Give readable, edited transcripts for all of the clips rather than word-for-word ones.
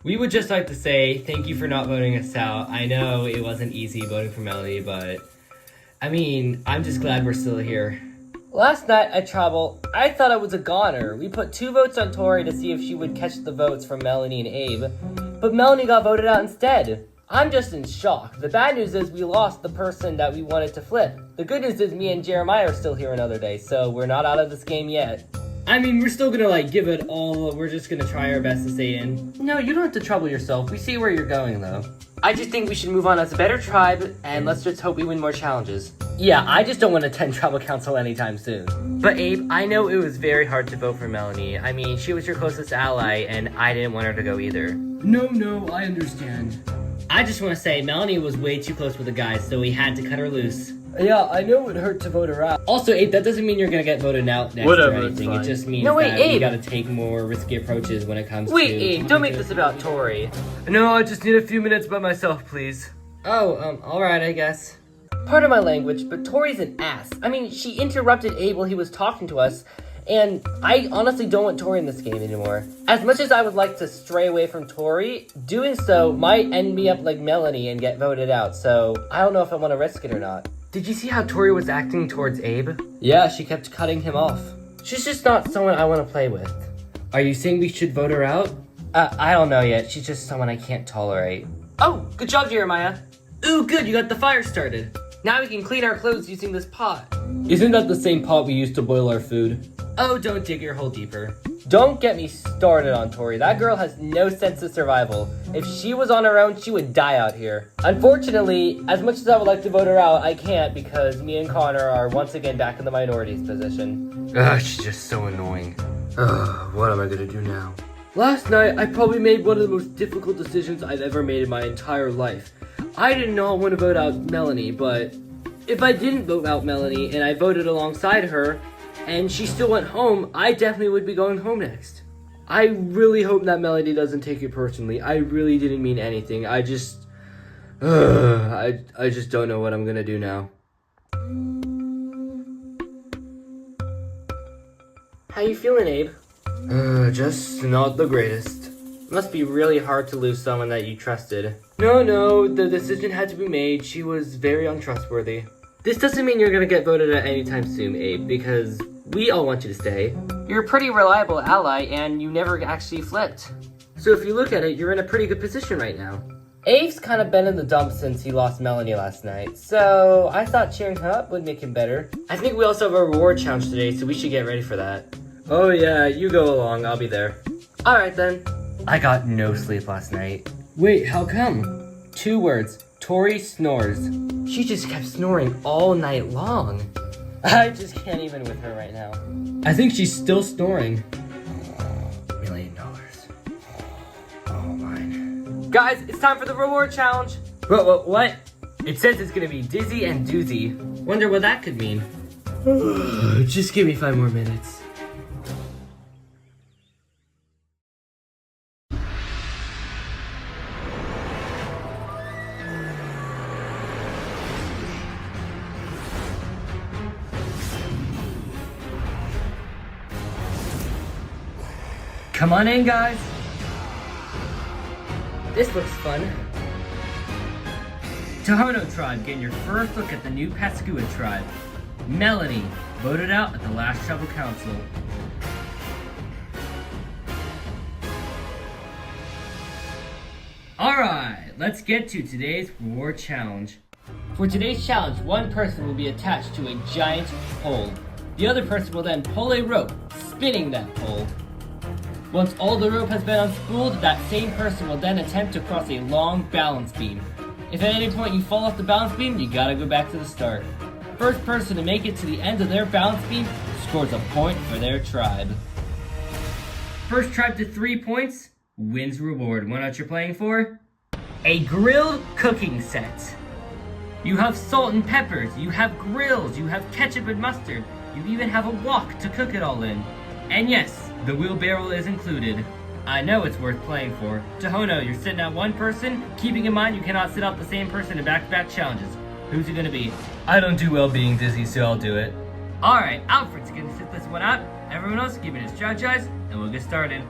We would just like to say thank you for not voting us out. I know it wasn't easy voting for Melanie, but I mean, I'm just glad we're still here. Last night at Trouble, I thought I was a goner. We put 2 votes on Tori to see if she would catch the votes from Melanie and Abe, but Melanie got voted out instead. I'm just in shock. The bad news is we lost the person that we wanted to flip. The good news is me and Jeremiah are still here another day, so we're not out of this game yet. I mean, we're still gonna give it all. We're just gonna try our best to stay in. No, you don't have to trouble yourself. We see where you're going, though. I just think we should move on as a better tribe, and let's just hope we win more challenges. Yeah, I just don't want to attend Tribal Council anytime soon. But Abe, I know it was very hard to vote for Melanie. I mean, she was your closest ally, and I didn't want her to go either. No, I understand. I just want to say, Melanie was way too close with the guys, so we had to cut her loose. Yeah, I know it would hurt to vote her out. Also, Abe, that doesn't mean you're gonna get voted out next or anything. It just means that you gotta take more risky approaches when it comes to... Wait, Abe, don't make this about Tori. No, I just need a few minutes by myself, please. Oh, alright, I guess. Pardon my language, but Tori's an ass. I mean, she interrupted Abe while he was talking to us, and I honestly don't want Tori in this game anymore. As much as I would like to stray away from Tori, doing so might end me up like Melanie and get voted out, so I don't know if I want to risk it or not. Did you see how Tori was acting towards Abe? Yeah, she kept cutting him off. She's just not someone I want to play with. Are you saying we should vote her out? I don't know yet. She's just someone I can't tolerate. Oh, good job, Jeremiah. Ooh, good, you got the fire started. Now we can clean our clothes using this pot. Isn't that the same pot we used to boil our food? Oh, don't dig your hole deeper. Don't get me started on Tori. That girl has no sense of survival. If she was on her own, she would die out here. Unfortunately, as much as I would like to vote her out, I can't because me and Connor are once again back in the minorities position. She's just so annoying. What am I gonna do now? Last night, I probably made one of the most difficult decisions I've ever made in my entire life. I did not want to vote out Melanie, but if I didn't vote out Melanie and I voted alongside her, and she still went home, I definitely would be going home next. I really hope that Melanie doesn't take it personally. I really didn't mean anything. I just don't know what I'm gonna do now. How you feeling, Abe? Just not the greatest. Must be really hard to lose someone that you trusted. No, the decision had to be made. She was very untrustworthy. This doesn't mean you're gonna get voted out anytime soon, Abe, because we all want you to stay. You're a pretty reliable ally, and you never actually flipped. So if you look at it, you're in a pretty good position right now. Abe's kind of been in the dumps since he lost Melanie last night, so I thought cheering him up would make him better. I think we also have a reward challenge today, so we should get ready for that. Oh yeah, you go along, I'll be there. Alright then. I got no sleep last night. Wait, how come? 2 words. Tori snores. She just kept snoring all night long. I just can't even with her right now. I think she's still snoring. $1 million. Oh, mine. Guys, it's time for the reward challenge. What? It says it's gonna be dizzy and doozy. Wonder what that could mean. Just give me 5 more minutes. Come on in, guys. This looks fun. Tohono Tribe getting your first look at the new Pascua tribe. Melanie, voted out at the last Tribal Council. Alright, let's get to today's reward challenge. For today's challenge, one person will be attached to a giant pole. The other person will then pull a rope, spinning that pole. Once all the rope has been unspooled, that same person will then attempt to cross a long balance beam. If at any point you fall off the balance beam, you gotta go back to the start. First person to make it to the end of their balance beam scores a point for their tribe. First tribe to 3 points wins reward. What else you're playing for? A grilled cooking set. You have salt and peppers, you have grills, you have ketchup and mustard, you even have a wok to cook it all in. And yes, the wheelbarrow is included. I know it's worth playing for. Tohono, you're sitting out 1 person, keeping in mind you cannot sit out the same person in back-to-back challenges. Who's it gonna be? I don't do well being dizzy, so I'll do it. Alright, Alfred's gonna sit this one out. Everyone else, give it a strategize, and we'll get started.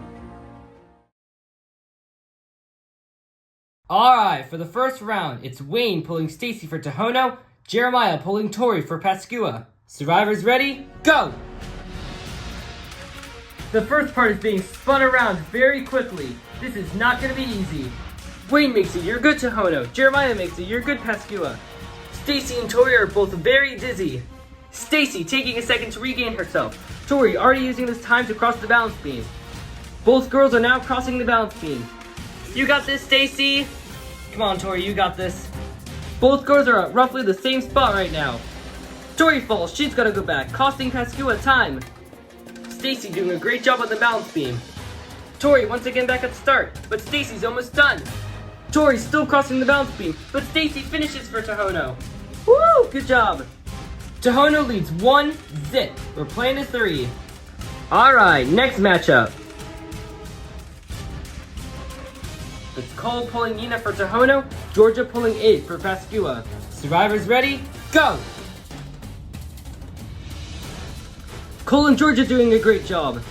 Alright, for the first round, it's Wayne pulling Stacy for Tohono, Jeremiah pulling Tori for Pascua. Survivors ready? Go! The first part is being spun around very quickly. This is not going to be easy. Wayne makes it, you're good Tohono. Jeremiah makes it, you're good Pascua. Stacy and Tori are both very dizzy. Stacy taking a second to regain herself. Tori already using this time to cross the balance beam. Both girls are now crossing the balance beam. You got this, Stacy. Come on, Tori, you got this. Both girls are at roughly the same spot right now. Tori falls, she's gotta go back, costing Pascua time. Stacy doing a great job on the balance beam. Tori once again back at the start, but Stacy's almost done. Tori's still crossing the balance beam, but Stacy finishes for Tohono. Woo! Good job. Tohono leads 1-0. We're playing a 3. Alright, next matchup. It's Cole pulling Nina for Tohono, Georgia pulling Abe for Pascua. Survivors ready? Go! Cole and Georgia doing a great job.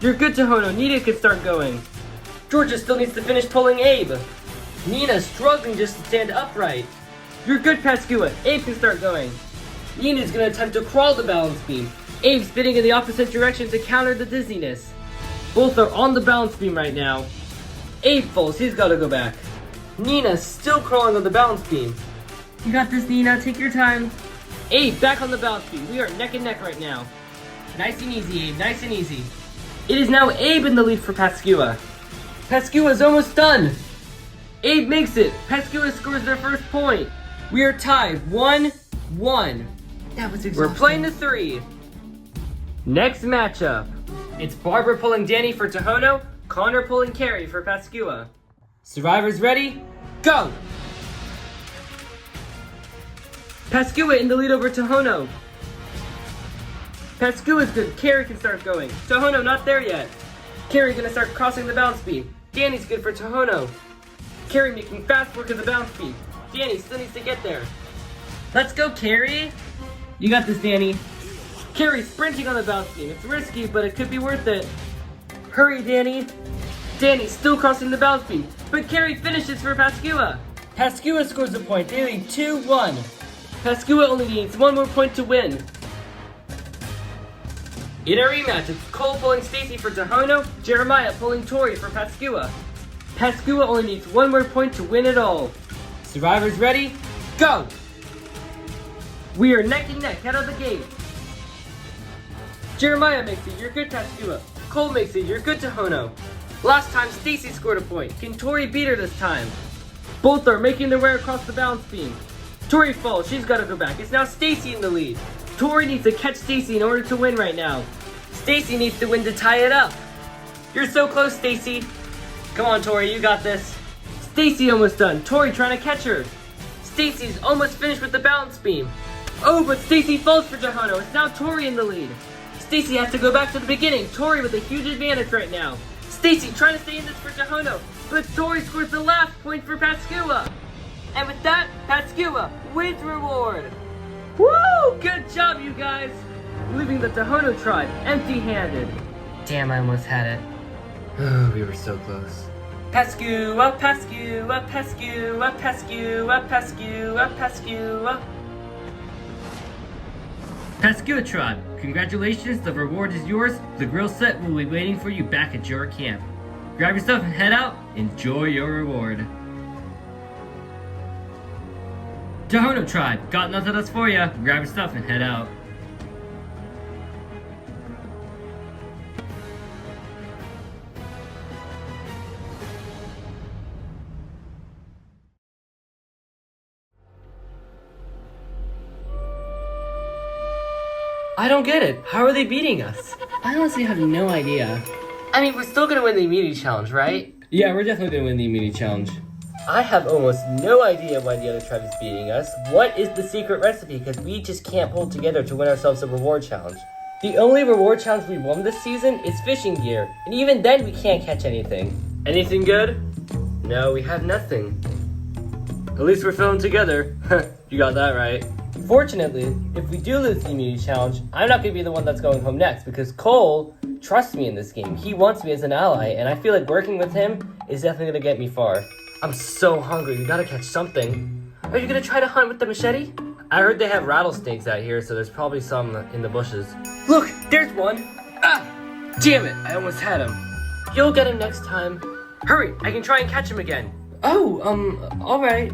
You're good, Tohono. Nina can start going. Georgia still needs to finish pulling Abe. Nina's struggling just to stand upright. You're good, Pascua. Abe can start going. Nina's gonna attempt to crawl the balance beam. Abe's spinning in the opposite direction to counter the dizziness. Both are on the balance beam right now. Abe falls, he's gotta go back. Nina's still crawling on the balance beam. You got this, Nina. Take your time. Abe back on the balance beam. We are neck and neck right now. Nice and easy, Abe. Nice and easy. It is now Abe in the lead for Pascua. Pascua's almost done. Abe makes it. Pascua scores their first point. We are tied 1-1. That was exhausting. We're playing the 3. Next matchup. It's Barbara pulling Danny for Tohono, Connor pulling Carrie for Pascua. Survivors ready? Go! Pascua in the lead over Tohono. Pascua's good. Carrie can start going. Tohono not there yet. Carrie gonna start crossing the balance beam. Danny's good for Tohono. Carrie making fast work of the balance beam. Danny still needs to get there. Let's go, Carrie. You got this, Danny. Carrie sprinting on the balance beam. It's risky, but it could be worth it. Hurry, Danny. Danny's still crossing the balance beam, but Carrie finishes for Pascua. Pascua scores a point. They lead 2-1. Pascua only needs one more point to win. In a rematch, it's Cole pulling Stacy for Tohono, Jeremiah pulling Tori for Pascua. Pascua only needs one more point to win it all. Survivors ready? Go! We are neck and neck, head of the gate. Jeremiah makes it, you're good, Pascua. Cole makes it, you're good, Tohono. Last time, Stacy scored a point. Can Tori beat her this time? Both are making their way across the balance beam. Tori falls, she's gotta go back. It's now Stacy in the lead. Tori needs to catch Stacy in order to win right now. Stacy needs to win to tie it up. You're so close, Stacy. Come on, Tori, you got this. Stacy almost done. Tori trying to catch her. Stacy's almost finished with the balance beam. Oh, but Stacy falls for Tohono. It's now Tori in the lead. Stacy has to go back to the beginning. Tori with a huge advantage right now. Stacy trying to stay in this for Tohono, but Tori scores the last point for Pascua. And with that, Pascua wins reward. Woo! Good job, you guys. Leaving the Tohono tribe empty-handed. Damn, I almost had it. Oh, we were so close. Pascua, Pascua, Pascua, Pascua, Pascua, Pascua. Pascua tribe, congratulations, the reward is yours. The grill set will be waiting for you back at your camp. Grab your stuff and head out. Enjoy your reward. Tohono tribe, got nothing else for ya. Grab your stuff and head out. I don't get it. How are they beating us? I honestly have no idea. I mean, we're still gonna win the immunity challenge, right? Yeah, we're definitely gonna win the immunity challenge. I have almost no idea why the other tribe is beating us. What is the secret recipe? Because we just can't hold together to win ourselves a reward challenge. The only reward challenge we won this season is fishing gear, and even then we can't catch anything. Anything good? No, we have nothing. At least we're feeling together. You got that right. Fortunately, if we do lose the immunity challenge, I'm not going to be the one that's going home next because Cole trusts me in this game. He wants me as an ally, and I feel like working with him is definitely gonna get me far. I'm so hungry, we gotta catch something. Are you gonna try to hunt with the machete? I heard they have rattlesnakes out here, so there's probably some in the bushes. Look, there's one. Ah, damn it, I almost had him. You'll get him next time. Hurry, I can try and catch him again. Oh, alright.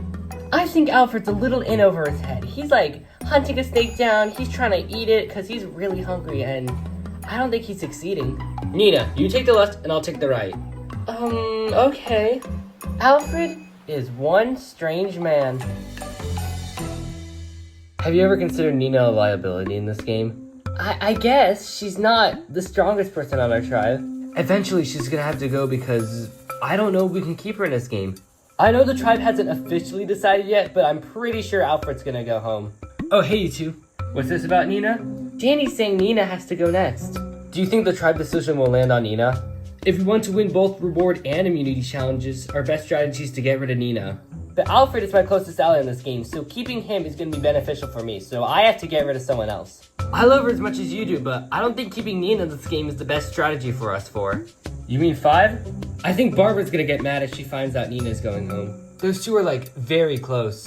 I think Alfred's a little in over his head. He's like hunting a snake down, he's trying to eat it because he's really hungry, and I don't think he's succeeding. Nina, you take the left and I'll take the right. Okay. Alfred is one strange man. Have you ever considered Nina a liability in this game? I guess she's not the strongest person on our tribe. Eventually she's gonna have to go because I don't know if we can keep her in this game. I know the tribe hasn't officially decided yet, but I'm pretty sure Alfred's gonna go home. Oh, hey you two. What's this about Nina? Danny's saying Nina has to go next. Do you think the tribe decision will land on Nina? If we want to win both reward and immunity challenges, our best strategy is to get rid of Nina. But Alfred is my closest ally in this game, so keeping him is going to be beneficial for me, so I have to get rid of someone else. I love her as much as you do, but I don't think keeping Nina in this game is the best strategy for us four. You mean 5? I think Barbara's going to get mad if she finds out Nina's going home. Those two are like very close.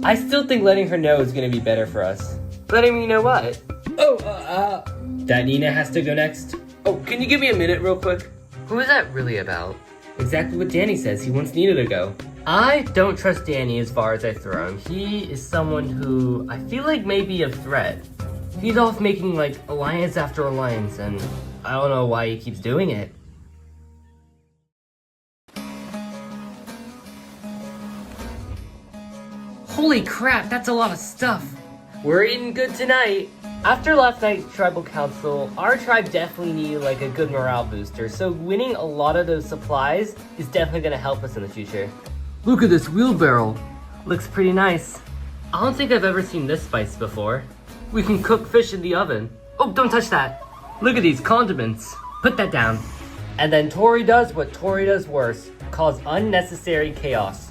I still think letting her know is going to be better for us. Letting me know what? That Nina has to go next? Oh, can you give me a minute real quick? Who is that really about? Exactly what Danny says, he wants Nina to go. I don't trust Danny as far as I throw him. He is someone who I feel like may be a threat. He's off making like alliance after alliance, and I don't know why he keeps doing it. Holy crap, that's a lot of stuff. We're eating good tonight. After last night's tribal council, our tribe definitely needed like a good morale booster, so winning a lot of those supplies is definitely gonna help us in the future. Look at this wheelbarrow. Looks pretty nice. I don't think I've ever seen this spice before. We can cook fish in the oven. Oh, don't touch that. Look at these condiments. Put that down. And then Tori does what Tori does worse, cause unnecessary chaos.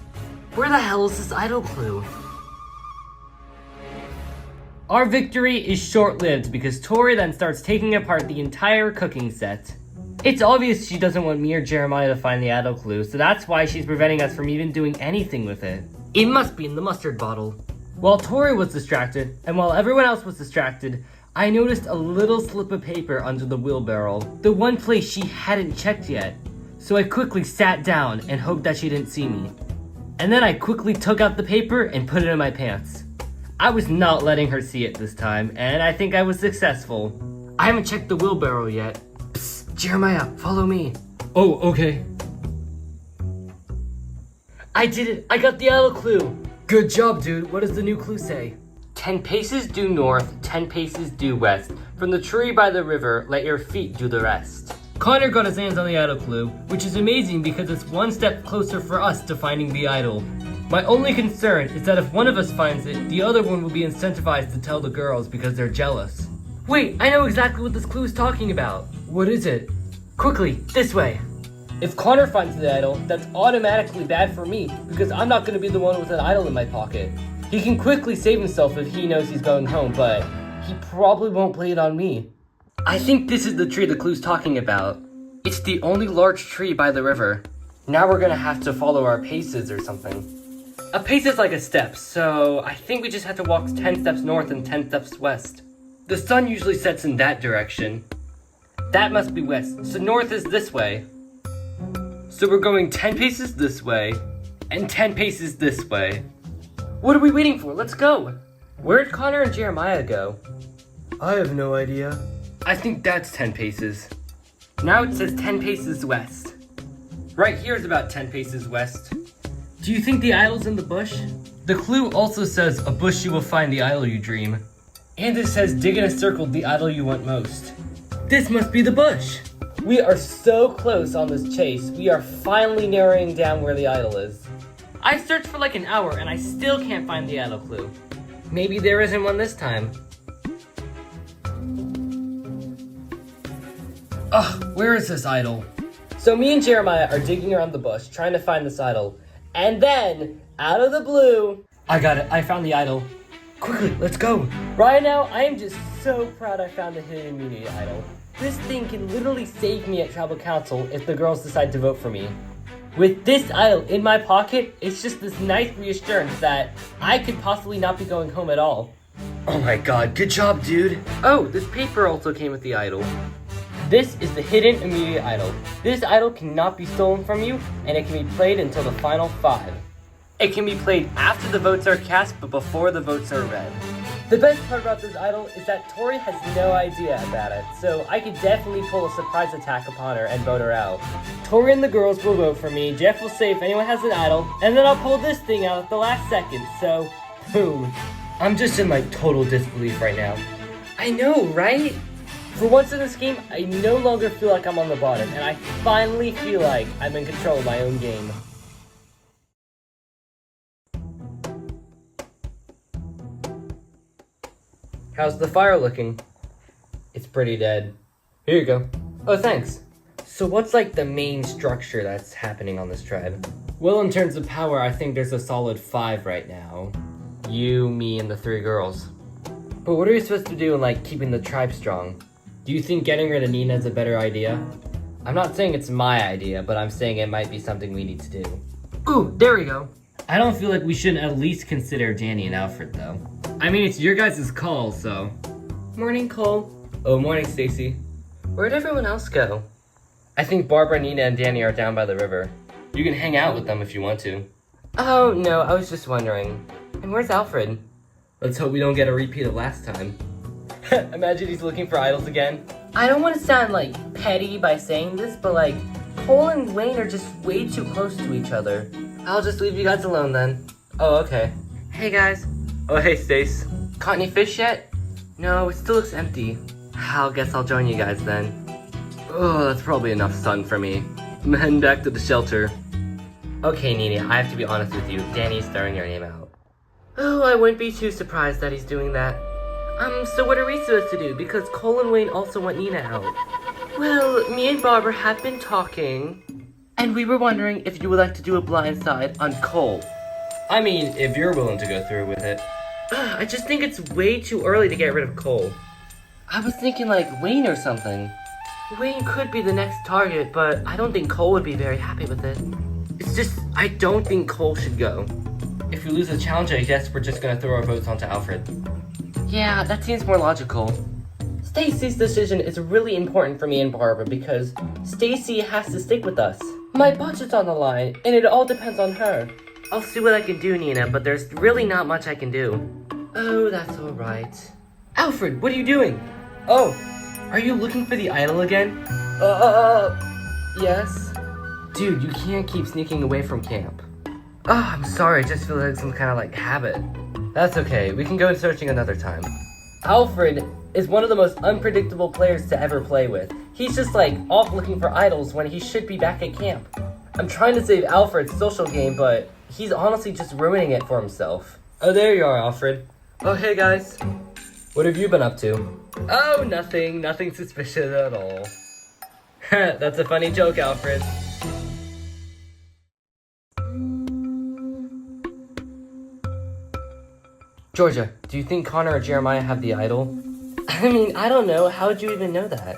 Where the hell is this idol clue? Our victory is short-lived because Tori then starts taking apart the entire cooking set. It's obvious she doesn't want me or Jeremiah to find the idol clue, so that's why she's preventing us from even doing anything with it. It must be in the mustard bottle. While Tori was distracted, and while everyone else was distracted, I noticed a little slip of paper under the wheelbarrow, the one place she hadn't checked yet. So I quickly sat down and hoped that she didn't see me. And then I quickly took out the paper and put it in my pants. I was not letting her see it this time, and I think I was successful. I haven't checked the wheelbarrow yet. Psst, Jeremiah, follow me. Oh, okay. I did it! I got the idol clue! Good job, dude. What does the new clue say? 10 paces due north, 10 paces due west. From the tree by the river, let your feet do the rest. Connor got his hands on the idol clue, which is amazing because it's one step closer for us to finding the idol. My only concern is that if one of us finds it, the other one will be incentivized to tell the girls because they're jealous. Wait, I know exactly what this clue is talking about. What is it? Quickly, this way. If Connor finds the idol, that's automatically bad for me because I'm not going to be the one with an idol in my pocket. He can quickly save himself if he knows he's going home, but he probably won't play it on me. I think this is the tree the clue's talking about. It's the only large tree by the river. Now we're going to have to follow our paces or something. A pace is like a step, so I think we just have to walk 10 steps north and 10 steps west. The sun usually sets in that direction. That must be west, so north is this way. So we're going 10 paces this way, and 10 paces this way. What are we waiting for? Let's go! Where'd Connor and Jeremiah go? I have no idea. I think that's 10 paces. Now it says 10 paces west. Right here is about 10 paces west. Do you think the idol's in the bush? The clue also says a bush you will find the idol you dream. And it says dig in a circle the idol you want most. This must be the bush! We are so close on this chase, we are finally narrowing down where the idol is. I searched for like an hour and I still can't find the idol clue. Maybe there isn't one this time. Ugh, where is this idol? So me and Jeremiah are digging around the bush, trying to find this idol. And then, out of the blue... I got it, I found the idol. Quickly, let's go. Right now, I am just so proud I found the hidden immunity idol. This thing can literally save me at Tribal Council if the girls decide to vote for me. With this idol in my pocket, it's just this nice reassurance that I could possibly not be going home at all. Oh my god, good job, dude. Oh, this paper also came with the idol. This is the hidden immediate idol. This idol cannot be stolen from you, and it can be played until the final 5. It can be played after the votes are cast, but before the votes are read. The best part about this idol is that Tori has no idea about it, so I could definitely pull a surprise attack upon her and vote her out. Tori and the girls will vote for me, Jeff will say if anyone has an idol, and then I'll pull this thing out at the last second, so boom. I'm just in like total disbelief right now. I know, right? For once in this game, I no longer feel like I'm on the bottom, and I finally feel like I'm in control of my own game. How's the fire looking? It's pretty dead. Here you go. Oh, thanks. So what's like the main structure that's happening on this tribe? Well, in terms of power, I think there's a solid 5 right now. You, me, and the 3 girls. But what are we supposed to do in like keeping the tribe strong? Do you think getting rid of Nina is a better idea? I'm not saying it's my idea, but I'm saying it might be something we need to do. Ooh, there we go. I don't feel like we shouldn't at least consider Danny and Alfred, though. I mean, it's your guys' call, so... Morning, Cole. Oh, morning, Stacy. Where'd everyone else go? I think Barbara, Nina, and Danny are down by the river. You can hang out with them if you want to. Oh, no, I was just wondering. And where's Alfred? Let's hope we don't get a repeat of last time. Imagine he's looking for idols again. I don't want to sound, like, petty by saying this, but, like, Cole and Wayne are just way too close to each other. I'll just leave you guys alone then. Oh, okay. Hey, guys. Oh, hey, Stace. Caught any fish yet? No, it still looks empty. I guess I'll join you guys then. Oh, that's probably enough sun for me. I'm heading back to the shelter. Okay, Nina, I have to be honest with you. Danny's throwing your name out. Oh, I wouldn't be too surprised that he's doing that. So what are we supposed to do? Because Cole and Wayne also want Nina out. Well, me and Barbara have been talking, and we were wondering if you would like to do a blindside on Cole. I mean, if you're willing to go through with it. I just think it's way too early to get rid of Cole. I was thinking like Wayne or something. Wayne could be the next target, but I don't think Cole would be very happy with it. It's just, I don't think Cole should go. If we lose the challenge, I guess we're just gonna throw our votes onto Alfred. Yeah, that seems more logical. Stacy's decision is really important for me and Barbara because Stacy has to stick with us. My budget's on the line, and it all depends on her. I'll see what I can do, Nina, but there's really not much I can do. Oh, that's alright. Alfred, what are you doing? Oh, are you looking for the idol again? Yes. Dude, you can't keep sneaking away from camp. Oh, I'm sorry, I just feel like some kind of like habit. That's okay, we can go searching another time. Alfred is one of the most unpredictable players to ever play with. He's just like off looking for idols when he should be back at camp. I'm trying to save Alfred's social game, but he's honestly just ruining it for himself. Oh, there you are, Alfred. Oh, hey guys. What have you been up to? Oh, nothing suspicious at all. That's a funny joke, Alfred. Georgia, do you think Connor or Jeremiah have the idol? I mean, I don't know. How would you even know that?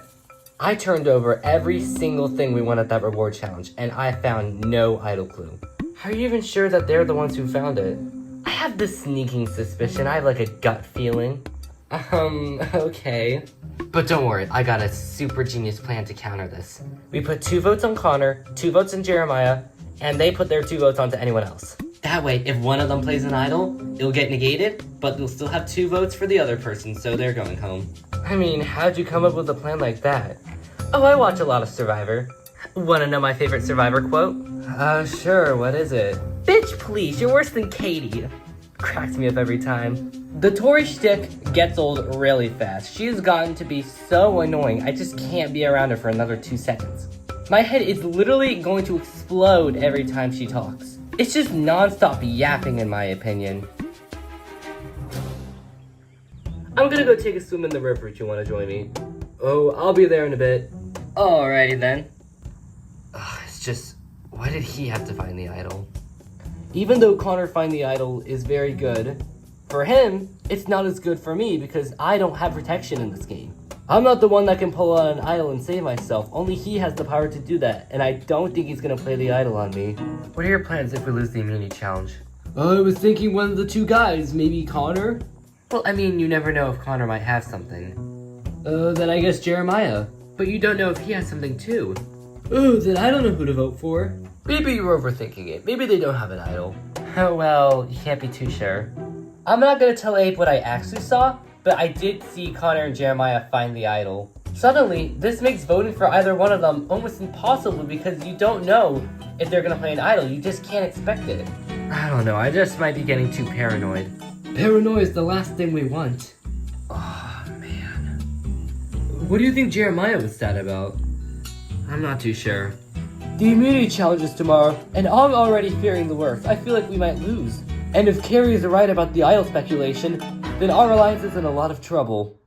I turned over every single thing we won at that reward challenge, and I found no idol clue. How are you even sure that they're the ones who found it? I have this sneaking suspicion. I have like a gut feeling. Okay. But don't worry, I got a super genius plan to counter this. We put 2 votes on Connor, 2 votes on Jeremiah, and they put their 2 votes onto anyone else. That way, if one of them plays an idol, it'll get negated, but they'll still have 2 votes for the other person, so they're going home. I mean, how'd you come up with a plan like that? Oh, I watch a lot of Survivor. Wanna know my favorite Survivor quote? Sure, what is it? Bitch, please, you're worse than Katie. Cracks me up every time. The Tori shtick gets old really fast. She has gotten to be so annoying, I just can't be around her for another 2 seconds. My head is literally going to explode every time she talks. It's just non-stop yapping in my opinion. I'm gonna go take a swim in the river if you wanna join me. Oh, I'll be there in a bit. Alrighty then. It's just, why did he have to find the idol? Even though Connor find the idol is very good, for him, it's not as good for me because I don't have protection in this game. I'm not the one that can pull out an idol and save myself. Only he has the power to do that, and I don't think he's gonna play the idol on me. What are your plans if we lose the immunity challenge? I was thinking one of the two guys, maybe Connor? Well, I mean, you never know if Connor might have something. Then I guess Jeremiah. But you don't know if he has something too. Oh, then I don't know who to vote for. Maybe you're overthinking it. Maybe they don't have an idol. Oh, well, you can't be too sure. I'm not gonna tell Abe what I actually saw, but I did see Connor and Jeremiah find the idol. Suddenly, this makes voting for either one of them almost impossible because you don't know if they're gonna play an idol. You just can't expect it. I don't know, I just might be getting too paranoid. Paranoia is the last thing we want. Oh, man. What do you think Jeremiah was sad about? I'm not too sure. The immunity challenge is tomorrow, and I'm already fearing the worst. I feel like we might lose. And if Carrie is right about the idol speculation, then our alliance is in a lot of trouble.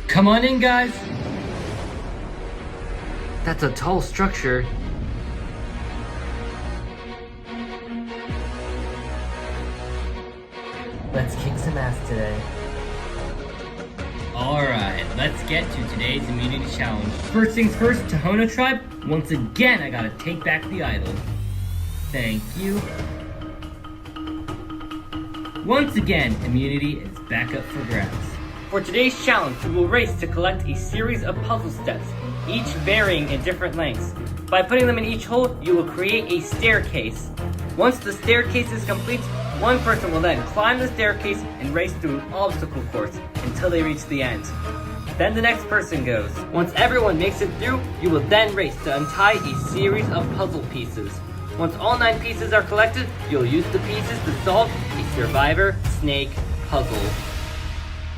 Come on in, guys! That's a tall structure. Let's kick some ass today. Alright, let's get to today's immunity challenge. First things first, Tohono Tribe, once again I gotta take back the idol. Thank you. Once again, immunity is back up for grabs. For today's challenge, we will race to collect a series of puzzle steps, each varying in different lengths. By putting them in each hole, you will create a staircase. Once the staircase is complete, one person will then climb the staircase and race through an obstacle course until they reach the end. Then the next person goes. Once everyone makes it through, you will then race to untie a series of puzzle pieces. Once all 9 pieces are collected, you'll use the pieces to solve a survivor snake puzzle.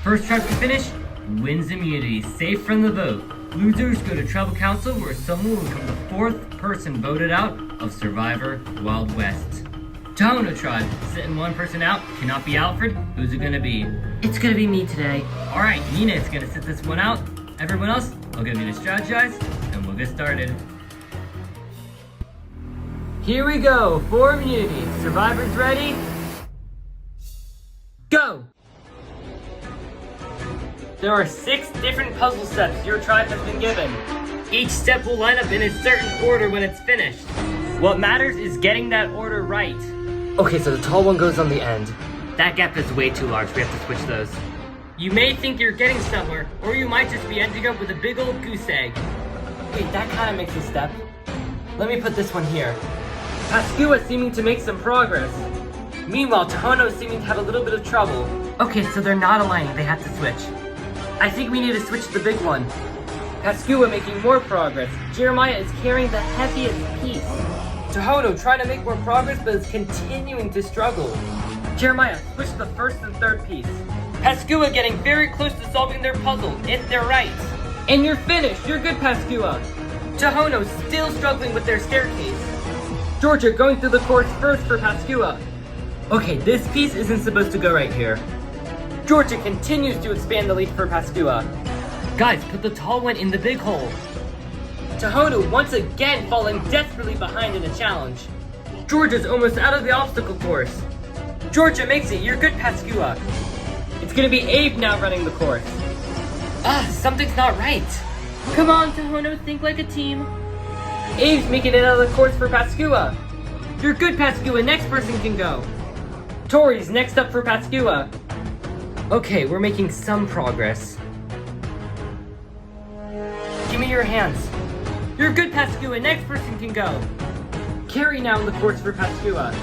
First tribe to finish wins immunity, safe from the vote. Losers go to tribal council where someone will become the 4th person voted out of Survivor Wild West. Tohono Tribe, sitting one person out, cannot be Alfred. Who's it gonna be? It's gonna be me today. Alright, Nina is gonna sit this one out. Everyone else, I'll get me to strategize, and we'll get started. Here we go, for immunity. Survivors ready? Go! There are 6 different puzzle steps your tribe has been given. Each step will line up in a certain order when it's finished. What matters is getting that order right. Okay, so the tall one goes on the end. That gap is way too large, we have to switch those. You may think you're getting somewhere, or you might just be ending up with a big old goose egg. Wait, that kind of makes a step. Let me put this one here. Pascua seeming to make some progress. Meanwhile, Tohono is seeming to have a little bit of trouble. Okay, so they're not aligning, they have to switch. I think we need to switch the big one. Pascua making more progress. Jeremiah is carrying the heaviest piece. Tohono trying to make more progress, but is continuing to struggle. Jeremiah, switch the 1st and 3rd piece. Pascua getting very close to solving their puzzle, if they're right. And you're finished, you're good, Pascua. Tohono still struggling with their staircase. Georgia going through the course first for Pascua. Okay, this piece isn't supposed to go right here. Georgia continues to expand the lead for Pascua. Guys, put the tall one in the big hole. Tohono once again falling desperately behind in the challenge. Georgia's almost out of the obstacle course. Georgia makes it, you're good, Pascua. It's gonna be Abe now running the course. Something's not right. Come on, Tohono, think like a team. Abe's making it out of the course for Pascua. You're good, Pascua, next person can go. Tori's next up for Pascua. Okay, we're making some progress. Give me your hands. You're good, Pascua, next person can go. Carrie now in the course for Pascua.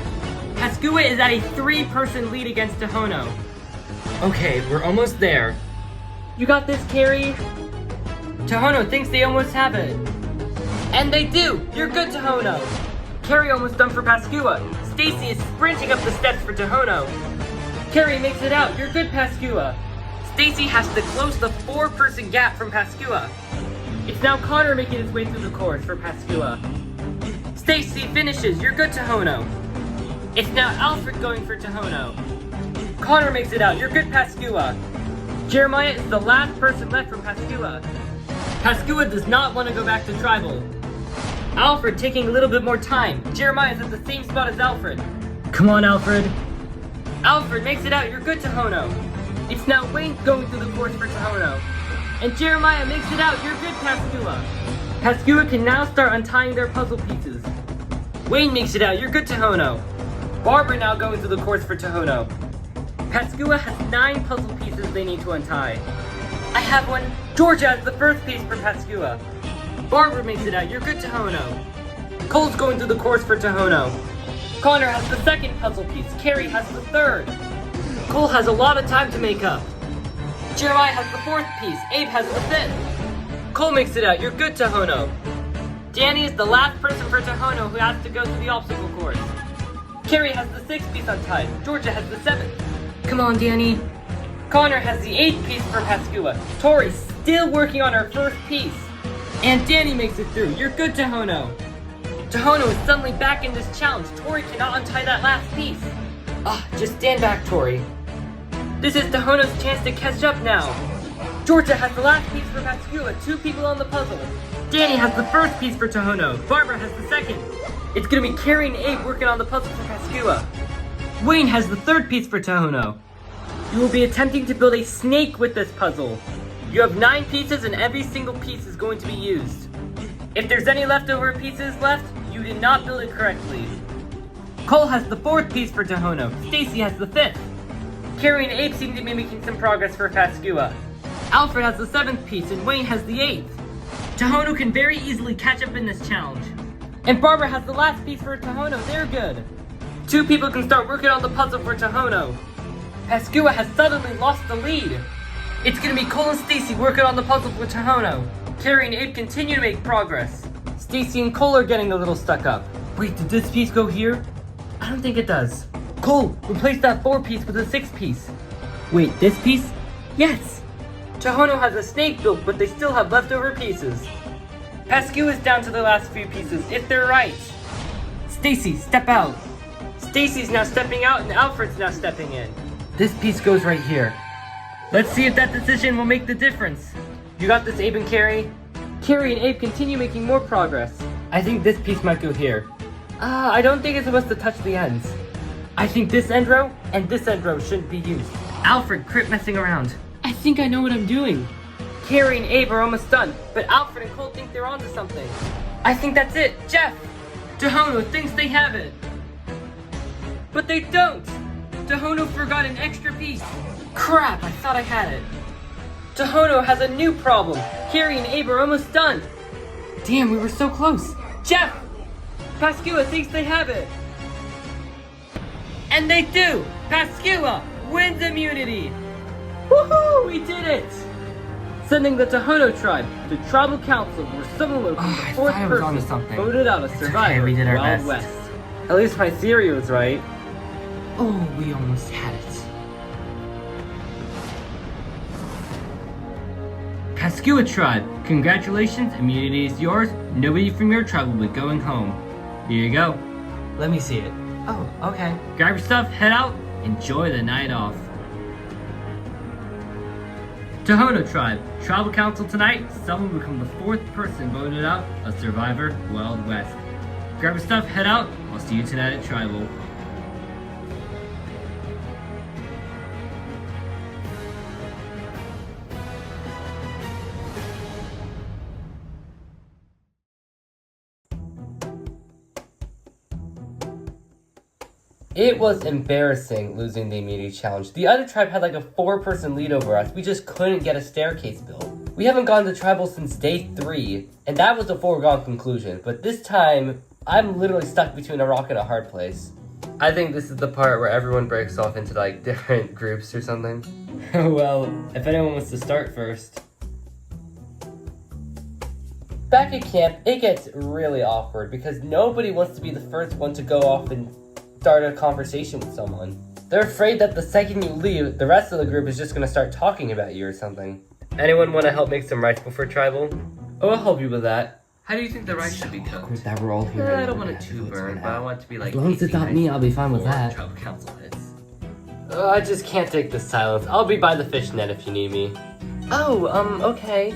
Pascua is at a 3-person lead against Tohono. Okay, we're almost there. You got this, Carrie. Tohono thinks they almost have it. And they do! You're good, Tohono. Carrie almost done for Pascua. Stacy is sprinting up the steps for Tohono. Carrie makes it out. You're good, Pascua. Stacy has to close the 4-person gap from Pascua. It's now Connor making his way through the course for Pascua. Stacy finishes. You're good, Tohono. It's now Alfred going for Tohono. Connor makes it out. You're good, Pascua. Jeremiah is the last person left from Pascua. Pascua does not want to go back to tribal. Alfred taking a little bit more time. Jeremiah's at the same spot as Alfred. Come on, Alfred. Alfred makes it out, you're good, Tohono. It's now Wayne going through the course for Tohono. And Jeremiah makes it out, you're good, Pascua. Pascua can now start untying their puzzle pieces. Wayne makes it out, you're good, Tohono. Barbara now going through the course for Tohono. Pascua has 9 puzzle pieces they need to untie. I have one. Georgia has the first piece for Pascua. Barbara makes it out, you're good, Tohono. Cole's going through the course for Tohono. Connor has the second puzzle piece. Carrie has the third. Cole has a lot of time to make up. Jeremiah has the fourth piece. Abe has the fifth. Cole makes it out. You're good, Tohono. Danny is the last person for Tohono who has to go through the obstacle course. Carrie has the sixth piece untied. Georgia has the seventh. Come on, Danny. Connor has the eighth piece for Pascua. Tori's still working on her first piece. And Danny makes it through. You're good, Tohono. Tohono is suddenly back in this challenge. Tori cannot untie that last piece. Just stand back, Tori. This is Tohono's chance to catch up now. Georgia has the last piece for Pascua, 2 people on the puzzle. Danny has the first piece for Tohono. Barbara has the second. It's gonna be Carrie and Abe working on the puzzle for Pascua. Wayne has the third piece for Tohono. You will be attempting to build a snake with this puzzle. You have 9 pieces and every single piece is going to be used. If there's any leftover pieces left, you did not build it correctly. Cole has the fourth piece for Tohono. Stacy has the fifth. Carrie and Abe seem to be making some progress for Pascua. Alfred has the 7th piece and Wayne has the 8th. Tohono can very easily catch up in this challenge. And Barbara has the last piece for Tohono. They're good. 2 people can start working on the puzzle for Tohono. Pascua has suddenly lost the lead. It's gonna be Cole and Stacy working on the puzzle for Tohono. Carrie and Abe continue to make progress. Stacy and Cole are getting a little stuck up. Wait, did this piece go here? I don't think it does. Cole, replace that 4 piece with a 6 piece. Wait, this piece? Yes! Tohono has a snake built, but they still have leftover pieces. Pascua is down to the last few pieces, if they're right. Stacy, step out. Stacy's now stepping out and Alfred's now stepping in. This piece goes right here. Let's see if that decision will make the difference. You got this, Abe and Carrie? Carrie and Abe continue making more progress. I think this piece might go here. I don't think it's supposed to touch the ends. I think this end row and this end row shouldn't be used. Alfred, quit messing around. I think I know what I'm doing. Carrie and Abe are almost done, but Alfred and Cole think they're onto something. I think that's it. Jeff! Tohono thinks they have it. But they don't! Tohono forgot an extra piece. Crap, I thought I had it. Tohono has a new problem. Carrie and Abe are almost done. Damn, we were so close. Jeff! Pascua thinks they have it. And they do! Pascua wins immunity! Woohoo! We did it! Sending the Tohono tribe to tribal council where someone would be the 4th person voted out a survivor. Okay, we did our Wild best. West. At least my theory was right. Oh, we almost had it. Pascua tribe, congratulations, immunity is yours. Nobody from your tribe will be going home. Here you go. Let me see it. Oh, okay. Grab your stuff, head out, enjoy the night off. Tohono tribe, tribal council tonight, someone will become the 4th person voted out, a survivor, Wild West. Grab your stuff, head out, I'll see you tonight at tribal. It was embarrassing losing the immunity challenge. The other tribe had like a 4-person lead over us. We just couldn't get a staircase built. We haven't gone to tribal since day 3, and that was a foregone conclusion. But this time, I'm literally stuck between a rock and a hard place. I think this is the part where everyone breaks off into like different groups or something. Well, if anyone wants to start first. Back at camp, it gets really awkward because nobody wants to be the first one to go off and start a conversation with someone. They're afraid that the second you leave, the rest of the group is just gonna start talking about you or something. Anyone want to help make some rice before tribal? Oh, I'll help you with that. How do you think the rice should be cooked? That we're all here. I don't want it too burned, but I want it to be like As long as it's not me, I'll be fine with that. Tribal council hits. I just can't take this silence. I'll be by the fish net if you need me. Oh, okay.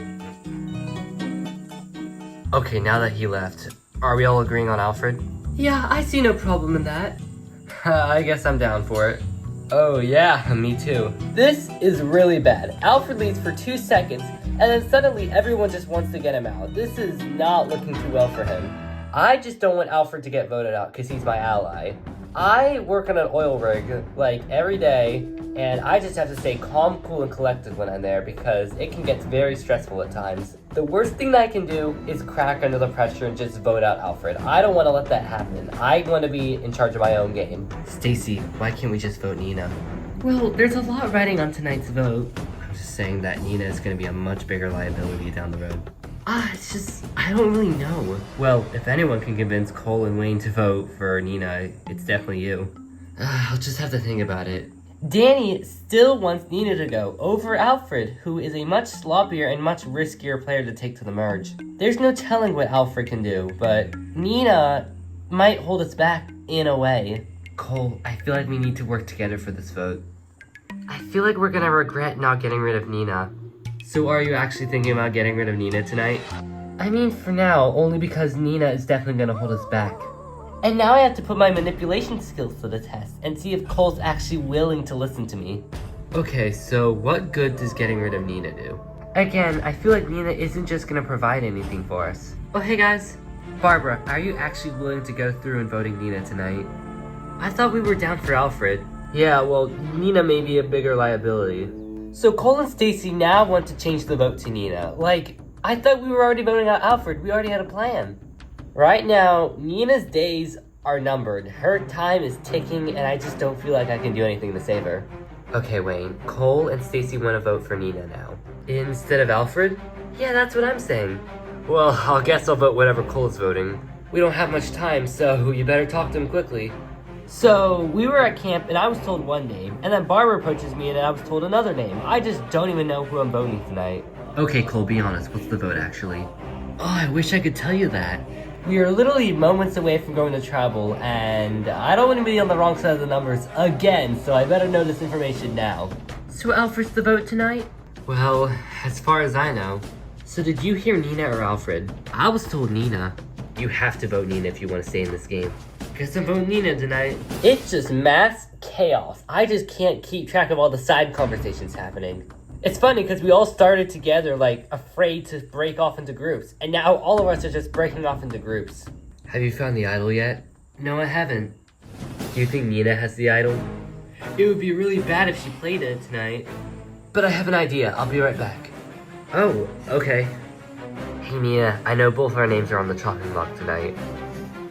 Okay, now that he left, are we all agreeing on Alfred? Yeah, I see no problem in that. I guess I'm down for it. Oh yeah, me too. This is really bad. Alfred leads for 2 seconds, and then suddenly everyone just wants to get him out. This is not looking too well for him. I just don't want Alfred to get voted out because he's my ally. I work on an oil rig, like, every day, and I just have to stay calm, cool, and collected when I'm there because it can get very stressful at times. The worst thing that I can do is crack under the pressure and just vote out Alfred. I don't want to let that happen. I want to be in charge of my own game. Stacy, why can't we just vote Nina? Well, there's a lot riding on tonight's vote. I'm just saying that Nina is going to be a much bigger liability down the road. It's just, I don't really know. Well, if anyone can convince Cole and Wayne to vote for Nina, it's definitely you. I'll just have to think about it. Danny still wants Nina to go over Alfred, who is a much sloppier and much riskier player to take to the merge. There's no telling what Alfred can do, but Nina might hold us back in a way. Cole, I feel like we need to work together for this vote. I feel like we're gonna regret not getting rid of Nina. So are you actually thinking about getting rid of Nina tonight? I mean, for now, only because Nina is definitely gonna hold us back. And now I have to put my manipulation skills to the test and see if Cole's actually willing to listen to me. Okay, so what good does getting rid of Nina do? Again, I feel like Nina isn't just gonna provide anything for us. Oh, hey guys. Barbara, are you actually willing to go through and voting Nina tonight? I thought we were down for Alfred. Yeah, well, Nina may be a bigger liability. So Cole and Stacy now want to change the vote to Nina. Like, I thought we were already voting out Alfred. We already had a plan. Right now, Nina's days are numbered. Her time is ticking, and I just don't feel like I can do anything to save her. Okay, Wayne. Cole and Stacy want to vote for Nina now. Instead of Alfred? Yeah, that's what I'm saying. Well, I guess I'll vote whatever Cole's voting. We don't have much time, so you better talk to him quickly. So, we were at camp, and I was told one name, and then Barbara approaches me, and I was told another name. I just don't even know who I'm voting tonight. Okay, Cole, be honest. What's the vote, actually? Oh, I wish I could tell you that. We are literally moments away from going to tribal, and I don't want to be on the wrong side of the numbers again, so I better know this information now. So Alfred's the vote tonight? Well, as far as I know. So did you hear Nina or Alfred? I was told Nina. You have to vote Nina if you want to stay in this game. Guess I'm voting Nina tonight. It's just mass chaos. I just can't keep track of all the side conversations happening. It's funny because we all started together, like, afraid to break off into groups. And now all of us are just breaking off into groups. Have you found the idol yet? No, I haven't. Do you think Nina has the idol? It would be really bad if she played it tonight. But I have an idea. I'll be right back. Oh, okay. Hey, Nina, I know both our names are on the chopping block tonight.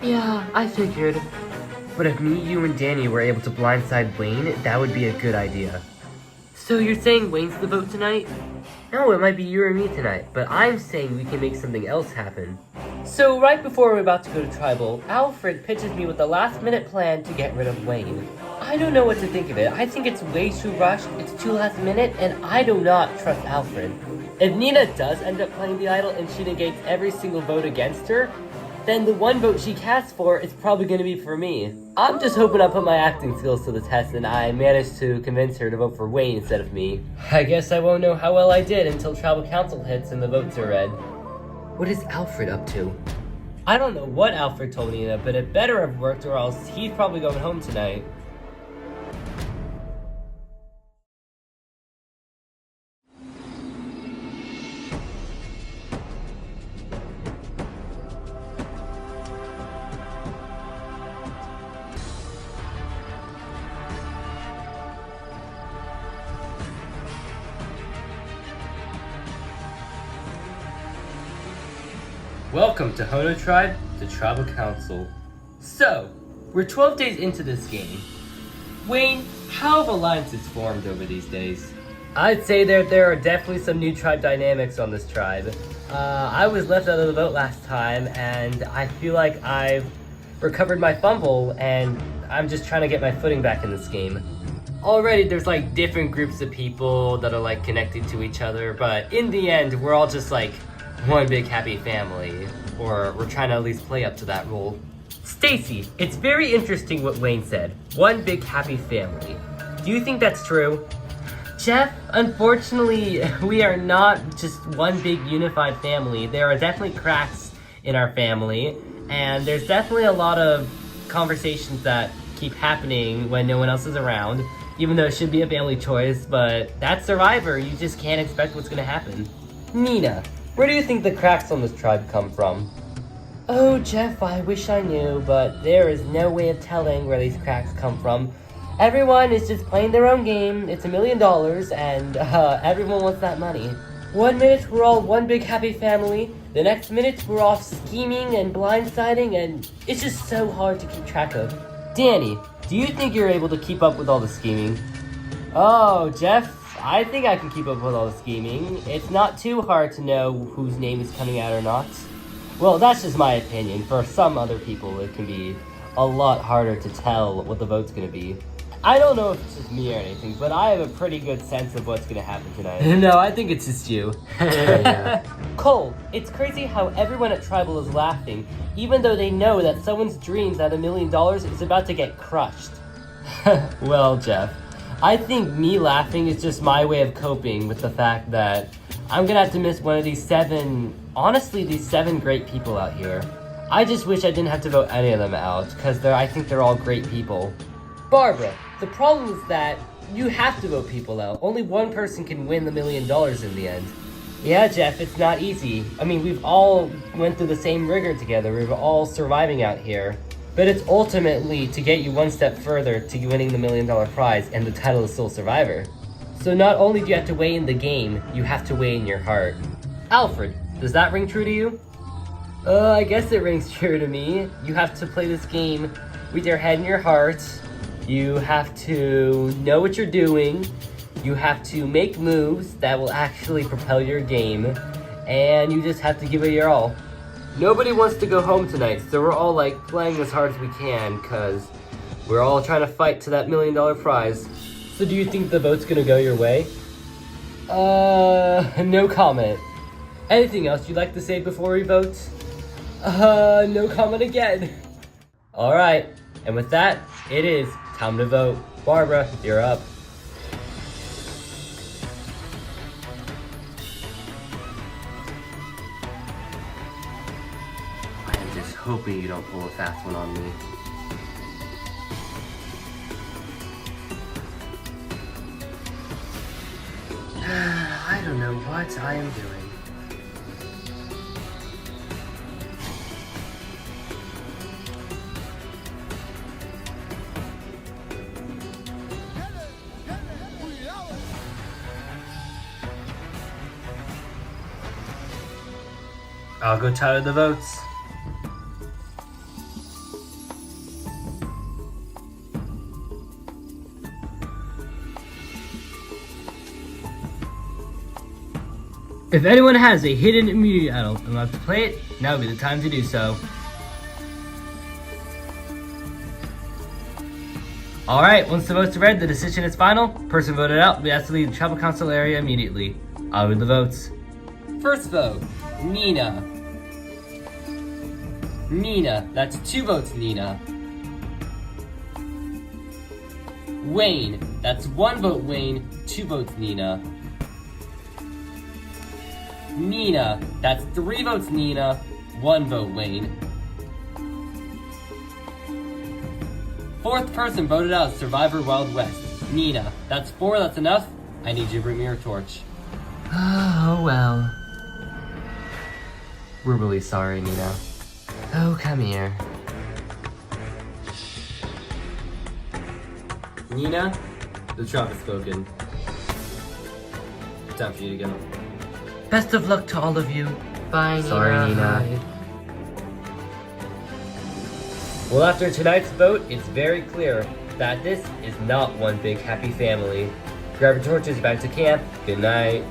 Yeah, I figured. But if me, you, and Danny were able to blindside Wayne, that would be a good idea. So you're saying Wayne's the vote tonight? No, it might be you or me tonight, but I'm saying we can make something else happen. So right before we're about to go to tribal, Alfred pitches me with a last-minute plan to get rid of Wayne. I don't know what to think of it. I think it's way too rushed, it's too last minute, and I do not trust Alfred. If Nina does end up playing the idol and she negates every single vote against her, then the one vote she casts for is probably going to be for me. I'm just hoping I put my acting skills to the test and I managed to convince her to vote for Wayne instead of me. I guess I won't know how well I did until tribal council hits and the votes are read. What is Alfred up to? I don't know what Alfred told Nina, but it better have worked or else he's probably going home tonight. Welcome to Hono Tribe, the Tribal Council. So, we're 12 days into this game. Wayne, how have alliances formed over these days? I'd say there are definitely some new tribe dynamics on this tribe. I was left out of the vote last time, and I feel like I've recovered my fumble, and I'm just trying to get my footing back in this game. Already there's like different groups of people that are like connected to each other, but in the end, we're all just like one big happy family, or we're trying to at least play up to that role. Stacy, it's very interesting what Wayne said. One big happy family. Do you think that's true? Jeff, unfortunately, we are not just one big unified family. There are definitely cracks in our family, and there's definitely a lot of conversations that keep happening when no one else is around, even though it should be a family choice, but that's Survivor. You just can't expect what's gonna happen. Nina, where do you think the cracks on this tribe come from? Oh, Jeff, I wish I knew, but there is no way of telling where these cracks come from. Everyone is just playing their own game. It's $1 million, and everyone wants that money. 1 minute, we're all one big happy family. The next minute, we're off scheming and blindsiding, and it's just so hard to keep track of. Danny, do you think you're able to keep up with all the scheming? Oh, Jeff, I think I can keep up with all the scheming. It's not too hard to know whose name is coming out or not. Well, that's just my opinion. For some other people, it can be a lot harder to tell what the vote's gonna be. I don't know if it's just me or anything, but I have a pretty good sense of what's gonna happen tonight. No, I think it's just you. Cole, it's crazy how everyone at Tribal is laughing, even though they know that someone's dreams at $1 million is about to get crushed. Well, Jeff, I think me laughing is just my way of coping with the fact that I'm gonna have to miss one of these these seven great people out here. I just wish I didn't have to vote any of them out, because I think they're all great people. Barbara, the problem is that you have to vote people out. Only one person can win the $1 million in the end. Yeah, Jeff, it's not easy. I mean, we've all went through the same rigor together. We're all surviving out here. But it's ultimately to get you one step further to winning the $1 million prize, and the title is Sole Survivor. So not only do you have to weigh in the game, you have to weigh in your heart. Alfred, does that ring true to you? I guess it rings true to me. You have to play this game with your head and your heart. You have to know what you're doing. You have to make moves that will actually propel your game. And you just have to give it your all. Nobody wants to go home tonight, so we're all like playing as hard as we can, cause we're all trying to fight to that $1 million prize. So do you think the vote's gonna go your way? No comment. Anything else you'd like to say before we vote? No comment again. Alright, and with that, it is time to vote. Barbara, you're up. I'm just hoping you don't pull a fast one on me. I don't know what I am doing. I'll go tally the votes. If anyone has a hidden immunity idol and wants to play it, now would be the time to do so. Alright, once the votes are read, the decision is final. Person voted out will be asked to leave the tribal council area immediately. I'll read the votes. First vote, Nina. Nina, that's 2 votes, Nina. Wayne, that's 1 vote, Wayne, 2 votes, Nina. Nina, that's 3 votes, Nina, 1 vote, Wayne. Fourth person voted out of Survivor Wild West. Nina, that's 4, that's enough. I need you to bring me your torch. Oh, well. We're really sorry, Nina. Oh, come here. Nina, the tribe has spoken. Time for you to go. Best of luck to all of you. Bye, Nina. Sorry, Nina. Well, after tonight's vote, it's very clear that this is not one big happy family. Grab your torches, back to camp. Good night.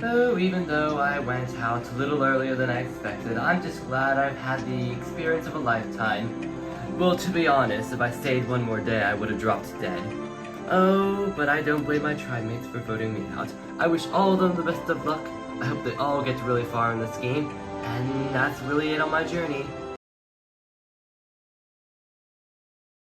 So even though I went out a little earlier than I expected, I'm just glad I've had the experience of a lifetime. Well, to be honest, if I stayed one more day, I would have dropped dead. Oh, but I don't blame my tribe mates for voting me out. I wish all of them the best of luck. I hope they all get really far in this game, And that's really it on my journey.